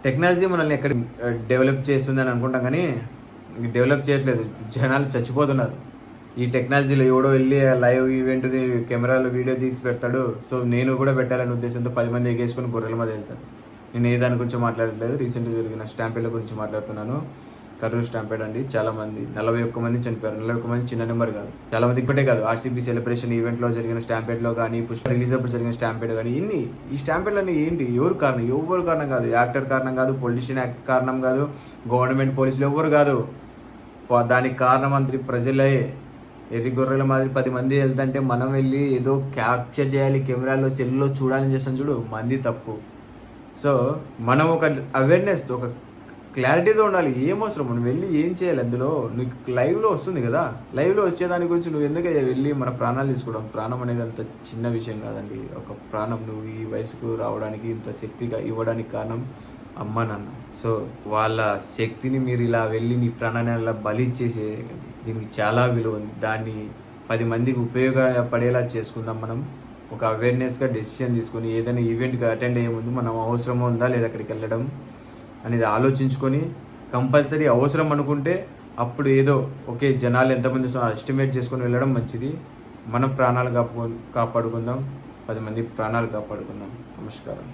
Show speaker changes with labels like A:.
A: Technology మనల్ని ఎక్కడ develop చేస్తుందని అనుకుంటాం కానీ డెవలప్ చేయట్లేదు. జనాలు చచ్చిపోతున్నారు ఈ టెక్నాలజీలో. ఎవడో వెళ్ళి లైవ్ ఈవెంట్ని కెమెరాలో వీడియో తీసి పెడతాడు. సో నేను కూడా పెట్టాలనే ఉద్దేశంతో 10 మంది ఎగేసుకుని గొర్రెల మీద వెళ్తాను. నేను ఏ దాని గురించి మాట్లాడట్లేదు, రీసెంట్గా జరిగిన స్టాంపేడ్ల గురించి మాట్లాడుతున్నాను. కర్నూలు స్టాంపేడ్ అండి, చాలా మంది 41 మంది చనిపోయారు. 41 మంది చిన్న నెంబర్ కాదు, చాలా మంది ఇప్పటే కాదు. ఆర్సీబీ సెలబ్రేషన్ ఈవెంట్లో జరిగిన స్టాంపేడ్లో కానీ, పుష్ప రిలీజ్ అప్పుడు జరిగిన స్టాంపేడ్ కానీ, ఈ స్టాంపేడ్లన్నీ ఏంటి? ఎవరు కారణం? ఎవరు కారణం కాదు. యాక్టర్ కారణం కాదు, పొలిటీషియన్ యాక్ట్ కారణం కాదు, గవర్నమెంట్ పోలీసులు ఎవరు కాదు. దానికి కారణం అందరి ప్రజలే. ఎర్రి గొర్రెల మాదిరి 10 మంది వెళ్తుంటే మనం వెళ్ళి ఏదో క్యాప్చర్ చేయాలి, కెమెరాలో సెల్లో చూడాలని చేస్తాం చూడు, మంది తప్పు. సో మనం ఒక అవేర్నెస్, ఒక క్లారిటీతో ఉండాలి. ఏం అవసరం, మనం వెళ్ళి ఏం చేయాలి? అందులో నీకు లైవ్లో వస్తుంది కదా, లైవ్లో వచ్చేదాని గురించి నువ్వు ఎందుకు వెళ్ళి మన ప్రాణాలు తీసుకోవడం? ప్రాణం అనేది అంత చిన్న విషయం కాదండి. ఒక ప్రాణం నువ్వు ఈ వయసుకు రావడానికి, ఇంత శక్తిగా ఇవ్వడానికి కారణం అమ్మ నాన్న. సో వాళ్ళ శక్తిని మీరు ఇలా వెళ్ళి నీ ప్రాణాన్ని అలా బలి ఇచ్చేసే, దీనికి చాలా విలువ ఉంది. దాన్ని 10 మందికి ఉపయోగపడేలా చేసుకుందాం. మనం ఒక అవేర్నెస్గా డెసిషన్ తీసుకొని ఏదైనా ఈవెంట్కి అటెండ్ అయ్యే ముందు మనం అవసరం ఉందా లేదా అక్కడికి వెళ్ళడం అనేది ఆలోచించుకొని, కంపల్సరీ అవసరం అనుకుంటే అప్పుడు ఏదో ఓకే జనాలు ఎంతమంది ఎస్టిమేట్ చేసుకొని వెళ్ళడం మంచిది. మనం ప్రాణాలు కాపాడుకుందాం, 10 మంది ప్రాణాలు కాపాడుకుందాం. నమస్కారం.